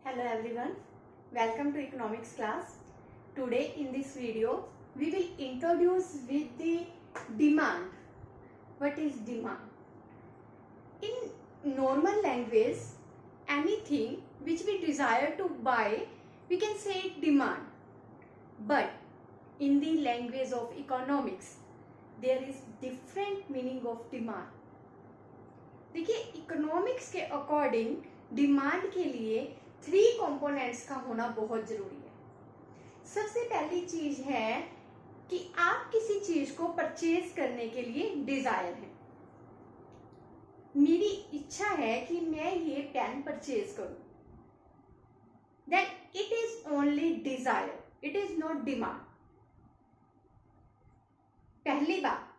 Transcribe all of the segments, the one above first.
Hello everyone, welcome to economics class. Today in this video we will introduce with the demand. What is demand? In normal language, anything which we desire to buy, we can say it demand. But in the language of economics, there is different meaning of demand. देखिए economics के according demand के लिए 3 components का होना बहुत जरूरी है। सबसे पहली चीज है कि आप किसी चीज को परचेज करने के लिए डिजायर है। मेरी इच्छा है कि मैं ये पेन परचेज करूं, then it is only desire, it is not demand. पहली बात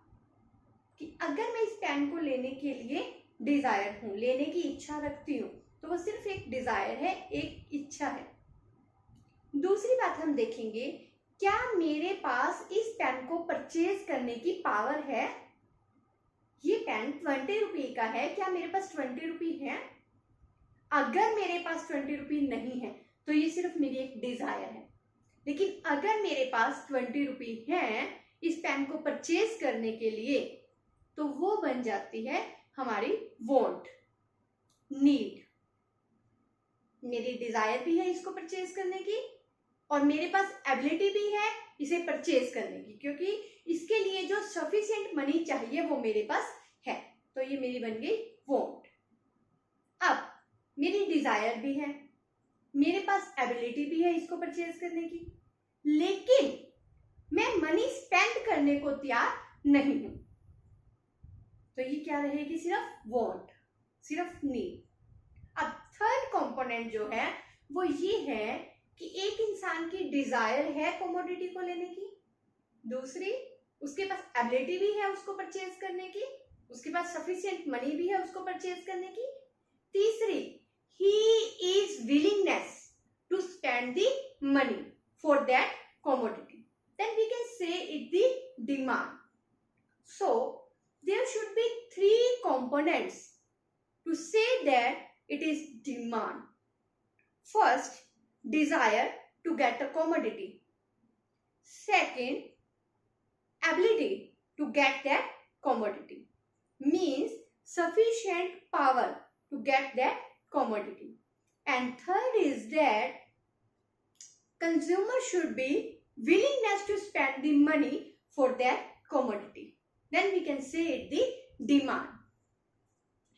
कि अगर मैं इस पेन को लेने के लिए डिजायर हूं, लेने की इच्छा रखती हूं, तो वो सिर्फ एक डिजायर है, एक इच्छा है। दूसरी बात हम देखेंगे, क्या मेरे पास इस पेन को परचेज करने की पावर है? ये पेन 20 रुपये का है, क्या मेरे पास 20 रुपये है? अगर मेरे पास 20 रुपये नहीं है तो ये सिर्फ मेरी एक डिजायर है। लेकिन अगर मेरे पास 20 रुपये है इस पेन को परचेज करने के लिए, तो वो बन जाती है हमारी वांट, नीड। मेरी डिजायर भी है इसको परचेज करने की और मेरे पास एबिलिटी भी है इसे परचेज करने की, क्योंकि इसके लिए जो सफिशिएंट मनी चाहिए वो मेरे पास है। तो ये मेरी बन गई वांट। अब मेरी डिजायर भी है, मेरे पास एबिलिटी भी है इसको परचेज करने की, लेकिन मैं मनी स्पेंड करने को तैयार नहीं हूं, तो ये क्या रहेगी? सिर्फ वांट, सिर्फ नीड। अब थर्ड कंपोनेंट जो है वो ये है कि एक इंसान की डिजायर है कमोडिटी को लेने की, दूसरी उसके पास एबिलिटी भी है उसको परचेज करने की, उसके पास सफिशिएंट मनी भी है उसको परचेज करने की, तीसरी ही is willingness to spend the money for that commodity, then we can say it the demand. So there should be 3 components to say that it is demand. First, desire to get a commodity. Second, ability to get that commodity, means sufficient power to get that commodity. And third is that consumer should be willingness to spend the money for that commodity. Then we can say it the demand.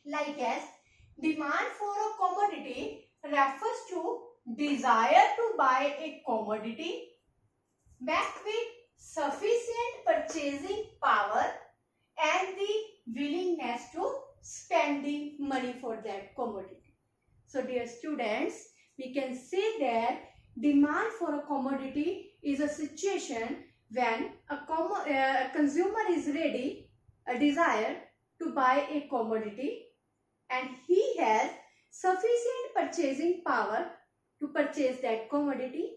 Like as demand for a commodity refers to desire to buy a commodity backed with sufficient purchasing power and the willingness to spend the money for that commodity. So dear students, we can say that demand for a commodity is a situation when a consumer is ready, a desire to buy a commodity, and he has sufficient purchasing power to purchase that commodity,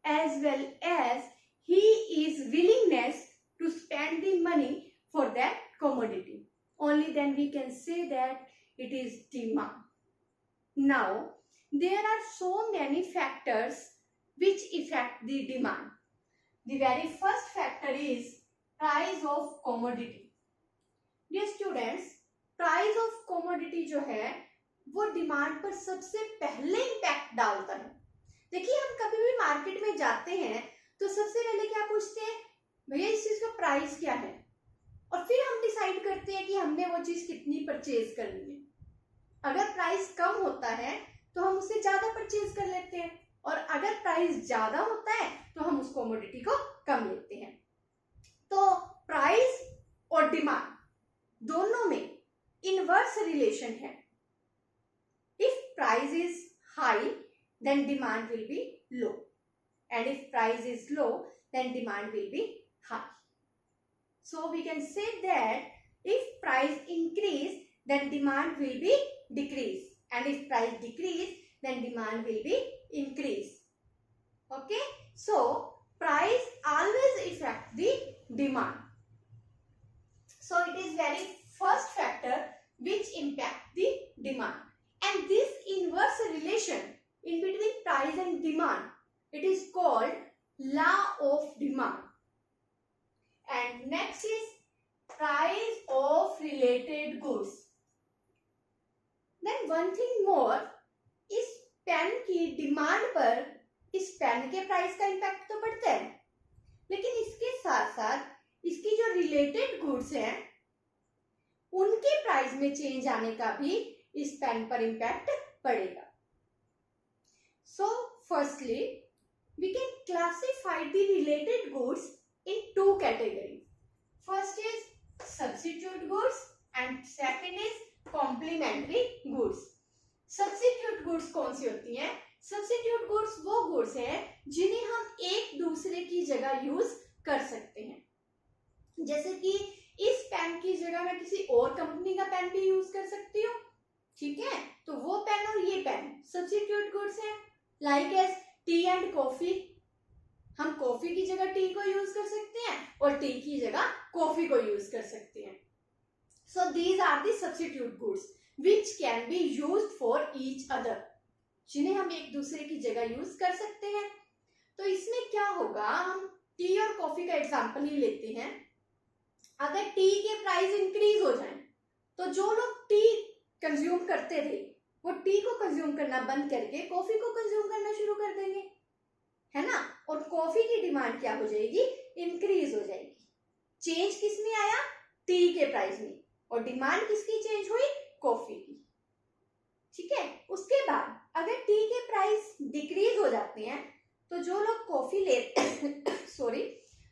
as well as he is willingness to spend the money for that commodity. Only then we can say that it is demand. Now, there are so many factors which affect the demand. The very first factor is price of commodity. Dear students, price of commodity जो है वो demand पर सबसे पहले impact डालता है। देखिए, हम कभी भी मार्केट में जाते हैं तो सबसे पहले क्या पूछते हैं? भैया इस चीज का प्राइस क्या है, और फिर हम डिसाइड करते हैं कि हमने वो चीज कितनी परचेज करनी है। अगर प्राइस कम होता है तो हम उससे ज्यादा परचेज कर लेते हैं, और अगर प्राइस ज्यादा होता है तो हम उस कमोडिटी को कम लेते हैं। तो प्राइस और डिमांड दोनों में इनवर्स रिलेशन है। If price is high then demand will be low, and if price is low then demand will be high. So we can say that if price increase then demand will be decrease, and if price decrease then demand will be increase. Okay, so price always affect the demand. So it is very first factor which impact the demand, and this inverse relation in between goods. Then one thing more, इस pen की demand पर इस pen के price का impact तो पड़ता है, लेकिन इसके साथ साथ इसकी जो रिलेटेड गुड्स हैं उनके प्राइस में चेंज आने का भी इस पेन पर इम्पैक्ट पड़ेगा। So firstly we can classify the related goods in two categories. First is substitute goods and second is complementary goods. Substitute goods कौन सी होती हैं? Substitute goods वो goods हैं जिन्हें हम एक दूसरे की जगह यूज कर सकते हैं। जैसे कि इस पेन की जगह मैं किसी और कंपनी का पेन भी यूज कर सकती हूँ, ठीक है, तो वो पेन और ये पेन सब्स्टिट्यूट गुड्स हैं। Like as tea and coffee, हम कॉफी की जगह टी को यूज कर सकते हैं और टी की जगह कॉफी को यूज कर सकते हैं। So these are the substitute goods which can be used for each other, जिन्हें हम एक दूसरे की जगह यूज कर सकते हैं। तो इसमें क्या होगा, हम टी और कॉफी का एग्जांपल ही लेते हैं। अगर टी के प्राइस इंक्रीज हो जाएं, तो जो लोग टी कंज्यूम करते थे वो टी को कंज्यूम करना बंद करके कॉफी को कंज्यूम करना शुरू कर देंगे, है ना, और कॉफी की डिमांड क्या हो जाएगी, इंक्रीज हो जाएगी। चेंज किस में आया, टी के प्राइस में, और डिमांड किसकी चेंज हुई, कॉफी की, ठीक है। उसके बाद अगर टी के प्राइस डिक्रीज हो जाते हैं तो जो लोग कॉफी ले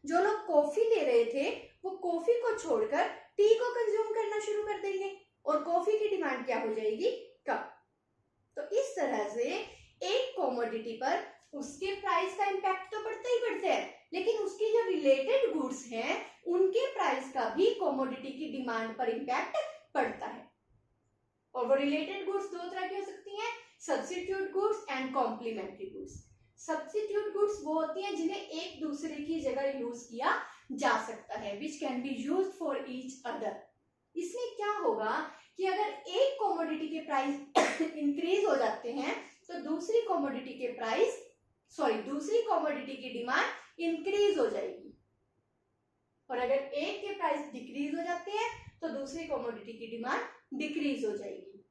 जो लोग कॉफी ले रहे थे वो कॉफी को छोड़कर टी को कंज्यूम करना शुरू कर देंगे और कॉफी की डिमांड क्या हो जाएगी, कम। तो इस तरह से एक कमोडिटी पर उसके प्राइस का इम्पैक्ट तो पड़ता ही पड़ता है, लेकिन उसकी जो रिलेटेड गुड्स हैं उनके प्राइस का भी कमोडिटी की डिमांड पर इम्पैक्ट पड़ता है। और वो रिलेटेड गुड्स दो तरह की हो सकती हैं, substitute goods and complementary goods. Substitute goods वो होती हैं जिन्हें एक दूसरे की जगह यूज किया जा सकता है, विच can be used for each other. इसमें क्या होगा कि अगर एक कमोडिटी के प्राइस इंक्रीज हो जाते हैं तो दूसरी कमोडिटी की डिमांड इंक्रीज हो जाएगी, और अगर एक के प्राइस डिक्रीज हो जाते हैं तो दूसरी कमोडिटी की डिमांड डिक्रीज हो जाएगी।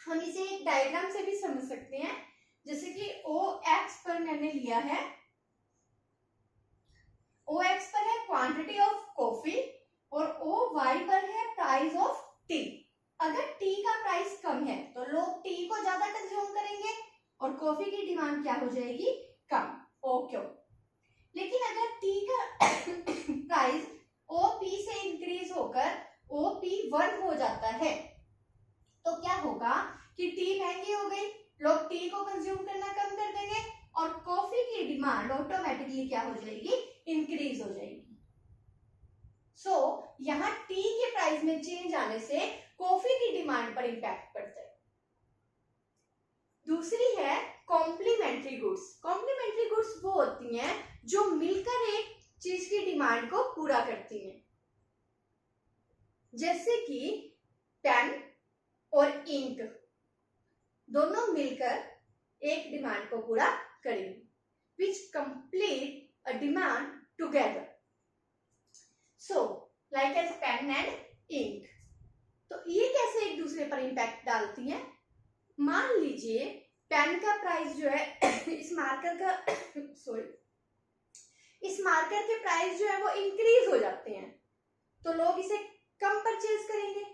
हम इसे एक डायग्राम से भी समझ सकते हैं, जैसे कि OX पर मैंने लिया है, OX पर है क्वांटिटी ऑफ कॉफी और OY पर है प्राइस ऑफ टी। अगर टी का प्राइस कम है तो लोग टी को ज्यादा कंज्यूम करेंगे और कॉफी की डिमांड क्या हो जाएगी, कम। ओके, लेकिन अगर टी का प्राइस OP से इंक्रीज होकर OP1 हो जाता है तो क्या होगा कि टी महंगी हो गई, लोग टी को कंज्यूम करना कम कर देंगे और कॉफी की डिमांड ऑटोमेटिकली क्या हो जाएगी, इंक्रीज हो जाएगी। सो यहाँ टी के प्राइस में चेंज आने से कॉफी की डिमांड पर इंपैक्ट पड़ता है। दूसरी है कॉम्प्लीमेंट्री गुड्स। कॉम्प्लीमेंट्री गुड्स वो होती हैं जो मिलकर एक चीज की डिमांड को पूरा करती हैं, जैसे कि पेन और इंक दोनों मिलकर एक डिमांड को पूरा करेंगे, which complete a demand together. So, like as pen and ink. तो ये कैसे एक दूसरे पर इम्पैक्ट डालती हैं? मान लीजिए पेन का प्राइस जो है इस मार्कर के प्राइस जो है वो इंक्रीज हो जाते हैं, तो लोग इसे कम परचेज करेंगे।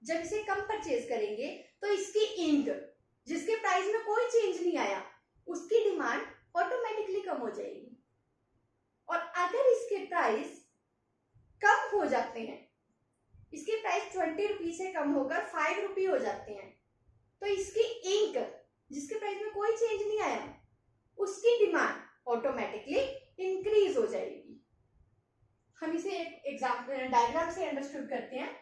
जब इसे कम परचेज करेंगे तो इसकी इंक, जिसके प्राइस में कोई चेंज नहीं आया, उसकी डिमांड ऑटोमेटिकली कम हो जाएगी। और अगर इसके प्राइस कम हो जाते हैं, इसके प्राइस 20 रुपये से कम होकर 5 रुपये हो जाते हैं, तो इसकी इंक, जिसके प्राइस में कोई चेंज नहीं आया, उसकी डिमांड ऑटोमेटिकली इंक्रीज हो जाएगी। हम इसे एक एग्जांपल डायग्राम से अंडरस्टूड करते हैं।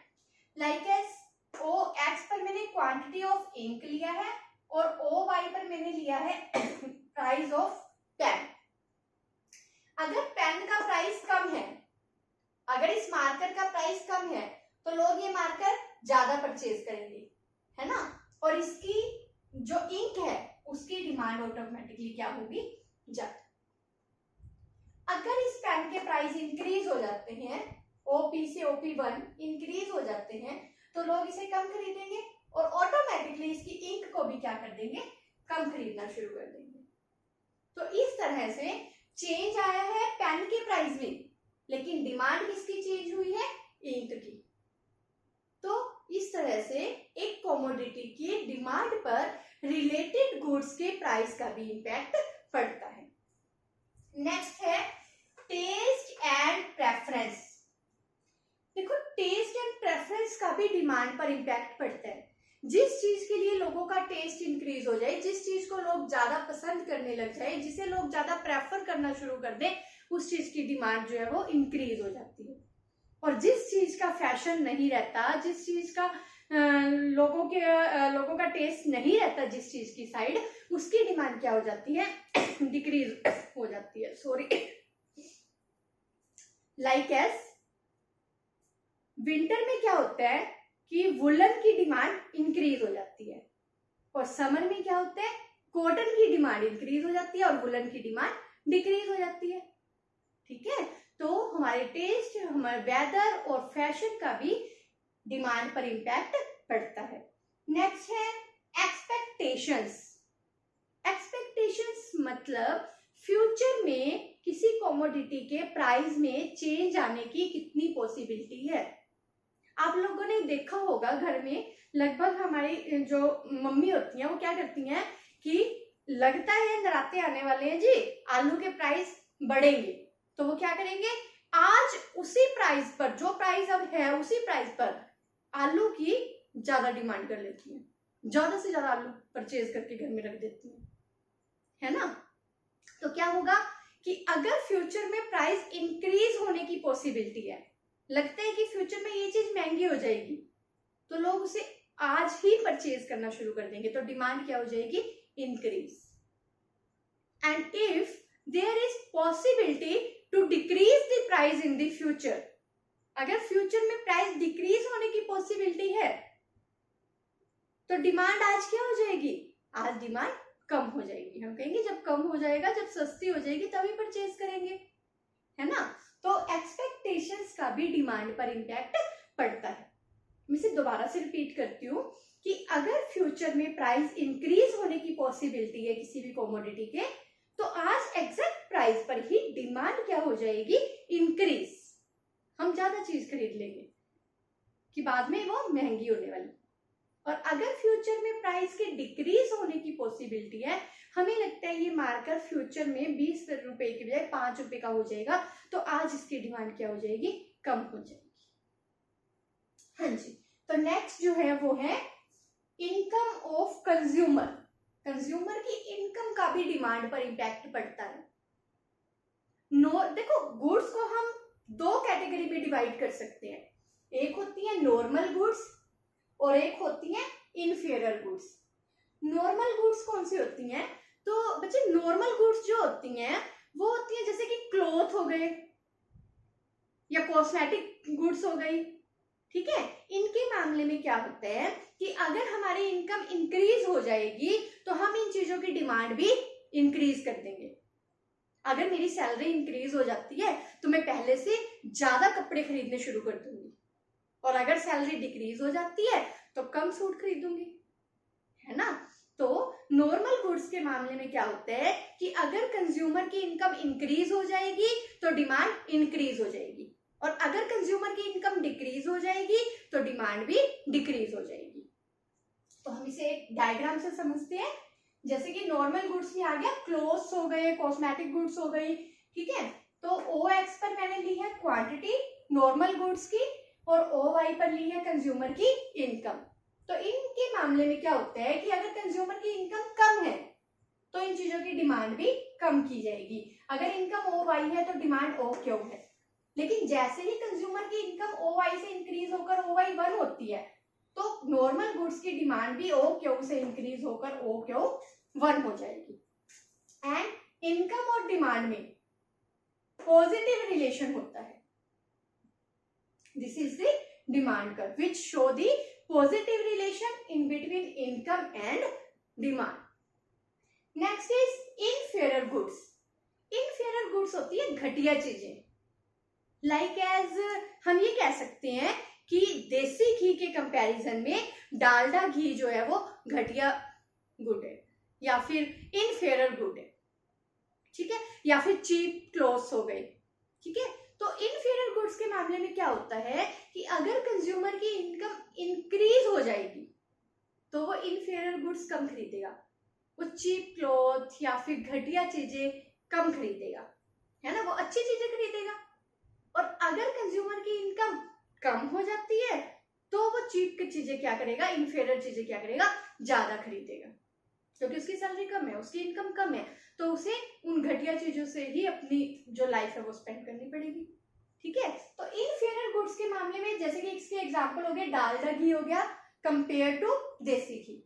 लाइक एज OX पर मैंने क्वांटिटी ऑफ इंक लिया है और OY पर मैंने लिया है प्राइस ऑफ पेन। अगर पेन का प्राइस कम है, अगर इस मार्कर का प्राइस कम है, तो लोग ये मार्कर ज्यादा परचेज करेंगे, है ना, और इसकी जो इंक है उसकी डिमांड ऑटोमेटिकली क्या होगी, ज्यादा। अगर इस पेन के प्राइस इंक्रीज हो जाते हैं, OP से OP1 इंक्रीज हो जाते हैं, तो लोग इसे कम खरीदेंगे और ऑटोमेटिकली इसकी इंक को भी क्या कर देंगे, कम खरीदना शुरू कर देंगे। तो इस तरह से चेंज आया है पेन के प्राइस में, लेकिन डिमांड किसकी चेंज हुई है, इंक की। तो इस तरह से एक कमोडिटी की डिमांड पर रिलेटेड गुड्स के प्राइस का भी इंपैक्ट पड़ता है। नेक्स्ट है टेस्ट एंड प्रेफरेंस। देखो टेस्ट एंड प्रेफरेंस का भी डिमांड पर इंपैक्ट पड़ता है। जिस चीज के लिए लोगों का टेस्ट इंक्रीज हो जाए, जिस चीज को लोग ज्यादा पसंद करने लग जाए, जिसे लोग ज्यादा प्रेफर करना शुरू कर दें, उस चीज की डिमांड जो है वो इंक्रीज हो जाती है। और जिस चीज का फैशन नहीं रहता, जिस चीज का लोगों का टेस्ट नहीं रहता, जिस चीज की साइड, उसकी डिमांड क्या हो जाती है, डिक्रीज हो जाती है। सॉरी, लाइक एज विंटर में क्या होता है कि वुलन की डिमांड इंक्रीज हो जाती है, और समर में क्या होता है, कॉटन की डिमांड इंक्रीज हो जाती है और वुलन की डिमांड डिक्रीज हो जाती है। ठीक है, तो हमारे टेस्ट, हमारे वेदर और फैशन का भी डिमांड पर इंपैक्ट पड़ता है। नेक्स्ट है एक्सपेक्टेशंस। एक्सपेक्टेशंस मतलब फ्यूचर में किसी कमोडिटी के प्राइस में चेंज आने की कितनी पॉसिबिलिटी है। आप लोगों ने देखा होगा घर में लगभग हमारी जो मम्मी होती हैं वो क्या करती हैं कि लगता है नवरात्रे आने वाले हैं जी, आलू के प्राइस बढ़ेंगे, तो वो क्या करेंगे, आज उसी प्राइस पर, जो प्राइस अब है उसी प्राइस पर आलू की ज्यादा डिमांड कर लेती हैं, ज्यादा से ज्यादा आलू परचेज करके घर में रख देती हैं, है ना। तो क्या होगा कि अगर फ्यूचर में प्राइस इंक्रीज होने की पॉसिबिलिटी है, लगता है कि फ्यूचर में ये चीज महंगी हो जाएगी, तो लोग उसे आज ही परचेज करना शुरू कर देंगे, तो डिमांड क्या हो जाएगी, increase. And if there is possibility to decrease the price in the future, अगर फ्यूचर में प्राइस डिक्रीज होने की पॉसिबिलिटी है, तो डिमांड आज क्या हो जाएगी, आज डिमांड कम हो जाएगी। हम कहेंगे जब कम हो जाएगा, जब सस्ती हो जाएगी तभी परचेज करेंगे, है ना। तो एक्सपेक्टेशंस का भी डिमांड पर इंपैक्ट पड़ता है। मैं इसे दोबारा से रिपीट करती हूँ कि अगर फ्यूचर में प्राइस इंक्रीज होने की पॉसिबिलिटी है किसी भी कमोडिटी के, तो आज एग्जैक्ट प्राइस पर ही डिमांड क्या हो जाएगी, इंक्रीज। हम ज्यादा चीज खरीद लेंगे कि बाद में वो महंगी होने वाली। और अगर फ्यूचर में प्राइस के डिक्रीज होने की पॉसिबिलिटी है, हमें लगता है ये मार्कर फ्यूचर में 20 रुपए के बजाय 5 रुपए का हो जाएगा, तो आज इसकी डिमांड क्या हो जाएगी, कम हो जाएगी। हाँ जी, तो नेक्स्ट जो है वो है इनकम ऑफ कंज्यूमर। कंज्यूमर की इनकम का भी डिमांड पर इंपैक्ट पड़ता है। देखो गुड्स को हम दो कैटेगरी में डिवाइड कर सकते हैं, एक होती है नॉर्मल गुड्स और एक होती है इनफीरियर गुड्स। नॉर्मल गुड्स कौन सी होती हैं, तो बच्चे नॉर्मल गुड्स जो होती हैं वो होती हैं जैसे कि क्लॉथ हो गए या कॉस्मेटिक गुड्स हो गई, ठीक है। इनके मामले में क्या होता है कि अगर हमारी इनकम इंक्रीज हो जाएगी तो हम इन चीजों की डिमांड भी इंक्रीज कर देंगे। अगर मेरी सैलरी इंक्रीज हो जाती है तो मैं पहले से ज्यादा कपड़े खरीदने शुरू कर दूंगी, और अगर सैलरी डिक्रीज हो जाती है तो कम सूट खरीदूंगी, है ना। तो नॉर्मल गुड्स के मामले में क्या होता है कि अगर कंज्यूमर की इनकम इंक्रीज हो जाएगी तो डिमांड इंक्रीज हो जाएगी, और अगर कंज्यूमर की इनकम डिक्रीज हो जाएगी तो डिमांड भी डिक्रीज हो जाएगी। तो हम इसे एक डायग्राम से समझते हैं। जैसे कि नॉर्मल गुड्स में आ गया, क्लोथ्स हो गए, कॉस्मेटिक गुड्स हो गई, ठीक है। तो OX पर मैंने ली है क्वांटिटी नॉर्मल गुड्स की, और OY पर ली है कंज्यूमर की इनकम। तो इनके मामले में क्या होता है कि अगर कंज्यूमर की इनकम कम है तो इन चीजों की डिमांड भी कम की जाएगी। अगर इनकम OY है तो डिमांड OQ है, लेकिन जैसे ही कंज्यूमर की इनकम OY से इंक्रीज होकर OY 1 होती है तो नॉर्मल गुड्स की डिमांड भी OQ से इंक्रीज होकर OQ 1 हो जाएगी। एंड इनकम और डिमांड में पॉजिटिव रिलेशन होता है। This is the demand curve which show the positive relation in between income and demand. Next is inferior goods. Inferior goods होती है घटिया चीजें। लाइक एज हम ये कह सकते हैं कि देसी घी के कंपैरिजन में डालडा घी जो है वो घटिया गुड है या फिर इनफेरियर गुड है, ठीक है, या फिर चीप क्लोथ्स हो गए, ठीक है। तो इनफीरियर गुड्स के मामले में क्या होता है कि अगर कंज्यूमर की इनकम इंक्रीज हो जाएगी तो वो इनफीरियर गुड्स कम खरीदेगा, वो चीप क्लॉथ या फिर घटिया चीजें कम खरीदेगा, है ना, वो अच्छी चीजें खरीदेगा। और अगर कंज्यूमर की इनकम कम हो जाती है तो वो चीप की चीजें क्या करेगा, इनफीरियर चीजें क्या करेगा, ज्यादा खरीदेगा, क्योंकि उसकी सैलरी कम है, उसकी इनकम कम है, तो उसे उन घटिया चीजों से ही अपनी जो लाइफ है वो स्पेंड करनी पड़ेगी, ठीक है। तो इनफीरियर गुड्स के मामले में जैसे कि इसके एग्जांपल हो गए, डालडा घी हो गया कंपेयर टू देसी घी,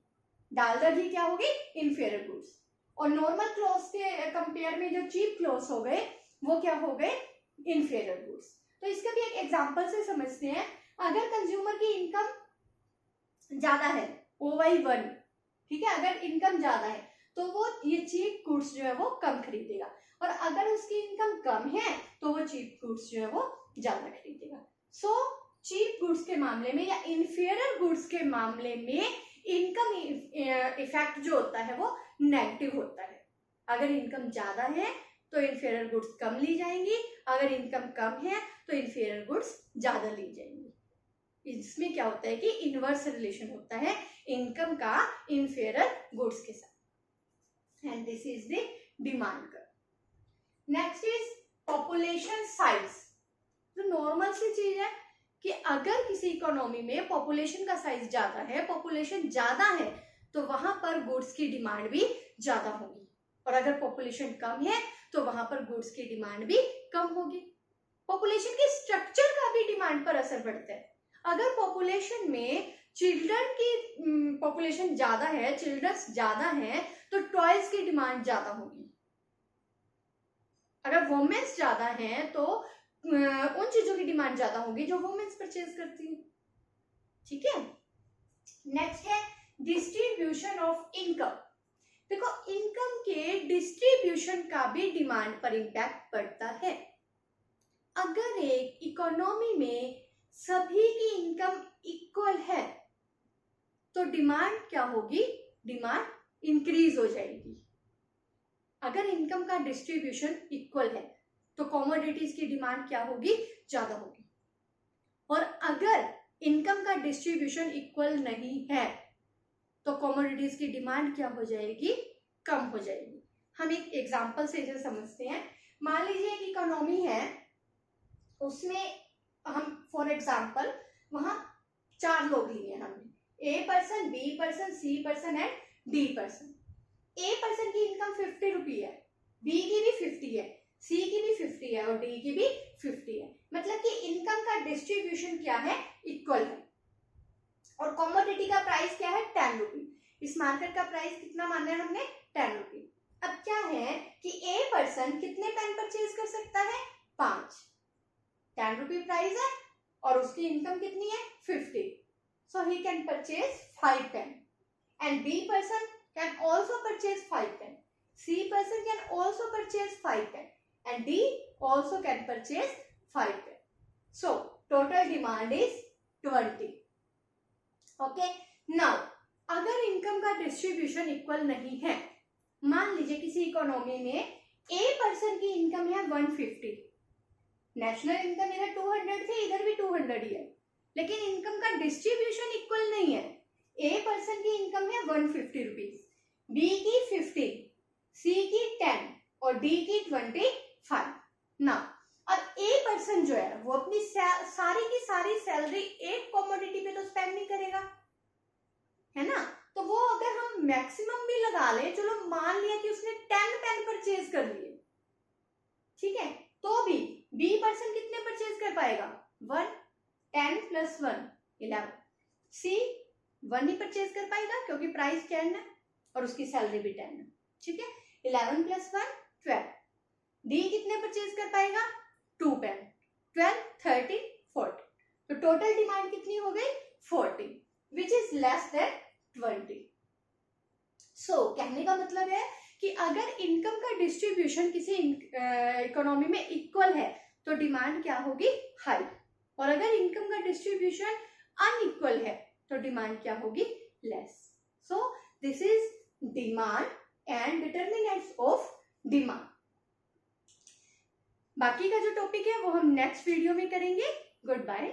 डालडा घी क्या होगी, इनफीरियर गुड्स। और नॉर्मल क्लॉथ्स के कंपेयर में जो चीप क्लॉथ्स हो गए वो क्या हो गए, इनफीरियर गुड्स। तो इसका भी एक एग्जांपल से समझते हैं। अगर कंज्यूमर की इनकम ज्यादा है, OY1, ठीक है, अगर इनकम ज्यादा है तो वो ये चीप गुड्स जो है वो कम खरीदेगा, और अगर उसकी इनकम कम है तो वो चीप गुड्स जो है वो ज्यादा खरीदेगा। सो चीप गुड्स के मामले में या इनफीरियर गुड्स के मामले में इनकम इफेक्ट जो होता है वो नेगेटिव होता है। अगर इनकम ज्यादा है तो इनफीरियर गुड्स कम ली जाएंगी, अगर इनकम कम है तो इनफीरियर गुड्स ज्यादा ली जाएंगी। इसमें क्या होता है कि इनवर्स रिलेशन होता है इनकम का इनफीरियर गुड्स के साथ, and this is the demand curve. Next is population size. तो नॉर्मल सी चीज है कि अगर किसी इकोनॉमी में पॉपुलेशन का साइज ज्यादा है, पॉपुलेशन ज्यादा है, तो वहां पर गुड्स की डिमांड भी ज्यादा होगी, और अगर पॉपुलेशन कम है तो वहां पर गुड्स की डिमांड भी कम होगी। पॉपुलेशन के स्ट्रक्चर का भी डिमांड पर असर पड़ता है। अगर पॉपुलेशन में चिल्ड्रन की पॉपुलेशन ज्यादा है, चिल्ड्रंस ज्यादा है, तो टॉयज की डिमांड ज्यादा होगी। अगर वुमेन्स ज्यादा हैं तो उन चीजों की डिमांड ज्यादा होगी जो वुमेन्स परचेज करती हैं, ठीक है। नेक्स्ट है डिस्ट्रीब्यूशन ऑफ इनकम। देखो, इनकम के डिस्ट्रीब्यूशन का भी डिमांड पर इंपैक्ट पड़ता है। अगर एक इकोनॉमी में सभी की इनकम इक्वल है तो डिमांड क्या होगी, डिमांड इंक्रीज हो जाएगी। अगर इनकम का डिस्ट्रीब्यूशन इक्वल है तो कमोडिटीज की डिमांड क्या होगी, ज्यादा होगी। और अगर इनकम का डिस्ट्रीब्यूशन इक्वल नहीं है तो कमोडिटीज की डिमांड क्या हो जाएगी, कम हो जाएगी। हम एक एग्जांपल से इसे समझते हैं। मान लीजिए एक इकोनॉमी है, उसमें हम फॉर एग्जांपल वहां 4 लोग लिए हमने, A person, B person, C person and D person. A person की इनकम 50 रुपी है, B की भी 50 है, C की भी 50 है और D की भी 50 है। मतलब कि इनकम का डिस्ट्रीब्यूशन क्या है, इक्वल है। और कॉमोडिटी का प्राइस क्या है, 10 रुपी। इस मार्केट का प्राइस कितना माना है हमने, 10 रुपी। अब क्या है कि A पर्सन कितने पेन परचेज कर सकता है, 5। 10 रुपी प्राइस है और उसकी इनकम कितनी है, 50, so he can purchase 5 pen, and B person can also purchase 5 pen, C person can also purchase 5 pen, and D also can purchase 5 pen. So total demand is 20. Okay, now अगर income का distribution equal नहीं है, मान लीजिए किसी economy में A person की income है 150, नेशनल इनकम इधर 200 थी, इधर भी 200 ही है, लेकिन इनकम का डिस्ट्रीब्यूशन इक्वल नहीं है। A पर्सन की इनकम है 150 रुपीज, B की 50, C की 10 और D की 25 ना। अब A पर्सन जो है वो अपनी सारी की सारी सैलरी एक कमोडिटी पे तो स्पेंड नहीं करेगा, है ना। तो वो अगर हम मैक्सिमम भी लगा ले, चलो मान लिया कि उसने 10 पेन परचेज कर लिए, ठीक है, तो भी B पर्सन कितने परचेज कर पाएगा, 1, 10 प्लस 1 11, C 1 ही परचेज कर पाएगा क्योंकि प्राइस 10 है और उसकी सैलरी भी 10 है, ठीक है। 11 प्लस 1 12, D कितने परचेज कर पाएगा, 2 पेन, 12 13 40, तो टोटल डिमांड कितनी हो गई, 40, विच इज लेस देन 20। सो कहने का मतलब है कि अगर इनकम का डिस्ट्रीब्यूशन किसी इकोनॉमी में इक्वल है तो डिमांड क्या होगी, हाई, और अगर इनकम का डिस्ट्रीब्यूशन अनइक्वल है तो डिमांड क्या होगी, less. So this is demand and determinants of demand. बाकी का जो टॉपिक है वो हम नेक्स्ट वीडियो में करेंगे। Good bye.